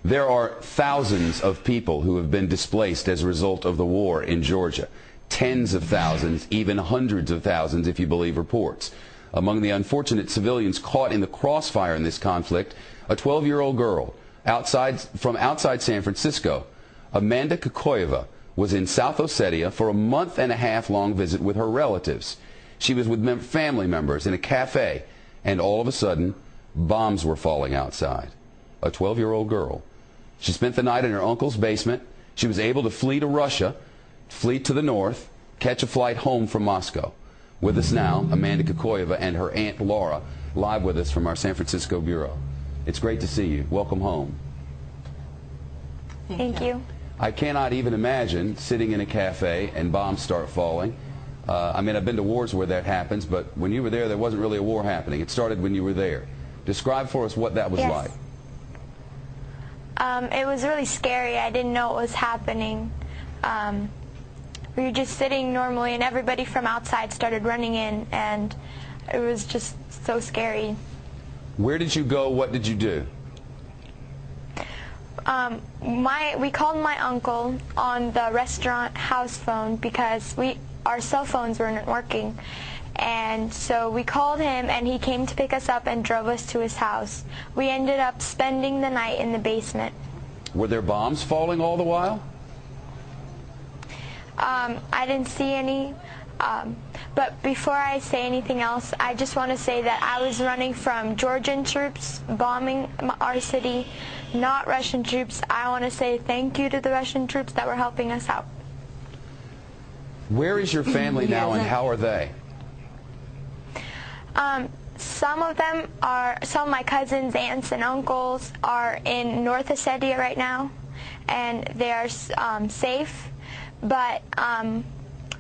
There are thousands of people who have been displaced as a result of the war in Georgia. Tens of thousands, even hundreds of thousands if you believe reports. Among the unfortunate civilians caught in the crossfire in this conflict, a 12-year-old girl from outside San Francisco. Amanda Kokoyeva was in South Ossetia for a month-and-a-half-long visit with her relatives. She was with family members in a cafe, and all of a sudden, bombs were falling outside. A 12-year-old girl. She spent the night in her uncle's basement. She was able to flee to Russia, flee to the north, catch a flight home from Moscow. With us now, Amanda Kokoyeva and her aunt Laura, live with us from our San Francisco bureau. It's great to see you. Welcome home. Thank you. I cannot even imagine sitting in a cafe and bombs start falling. I mean, I've been to wars where that happens, but when you were there wasn't really a war happening. It started when you were there. Describe for us what that was like. It was really scary. I didn't know what was happening. We were just sitting normally, and everybody from outside started running in, and it was just so scary. Where did you go? What did you do? We called my uncle on the restaurant house phone because our cell phones weren't working. And so we called him, and he came to pick us up and drove us to his house. We ended up spending the night in the basement. Were there bombs falling all the while? I didn't see any. But before I say anything else, I just want to say that I was running from Georgian troops bombing our city, not Russian troops. I want to say thank you to the Russian troops that were helping us out. Where is your family now, and how are they? Some of my cousins, aunts, and uncles are in North Ossetia right now, and they are safe. But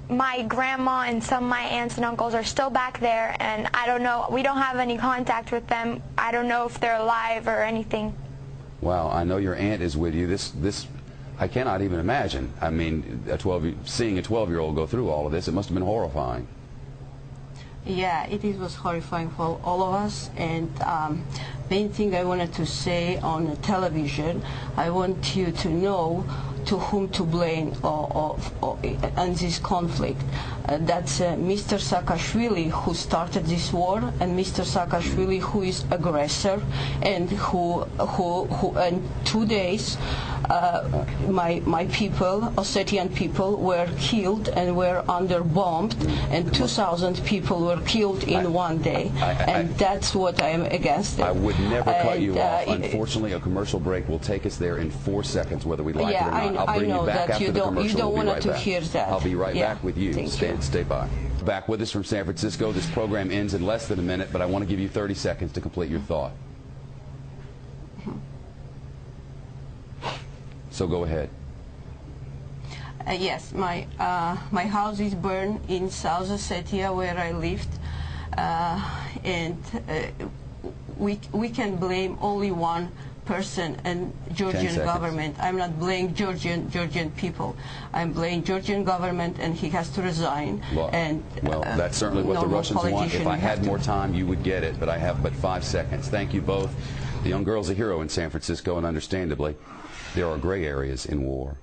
my grandma and some of my aunts and uncles are still back there, and I don't know. We don't have any contact with them. I don't know if they're alive or anything. Wow, I know your aunt is with you. This I cannot even imagine. I mean, seeing a 12-year-old go through all of this, it must have been horrifying. Yeah, it was horrifying for all of us. And main thing I wanted to say on television, I want you to know to whom to blame on this conflict. That's Mr. Saakashvili, who started this war, and Mr. Saakashvili, who is aggressor, and who in 2 days my people, Ossetian people, were killed and were bombed, and 2,000 people were killed in 1 day. And that's what I am against. I would never cut you off. Unfortunately, a commercial break will take us there in 4 seconds, whether we like it or not. I'll bring you back after the commercial. You don't want to hear that. I'll be right back with you. Stay by. Back with us from San Francisco. This program ends in less than a minute, but I want to give you 30 seconds to complete your thought. So go ahead. Yes, my house is burned in South Ossetia, where I lived, and we can blame only one person, and Georgian government. I'm not blaming Georgian people. I'm blaming Georgian government, and he has to resign. Well, that's certainly what the Russians want. If I had more time, you would get it, but I have but 5 seconds. Thank you both. The young girl's a hero in San Francisco, and understandably, there are gray areas in war.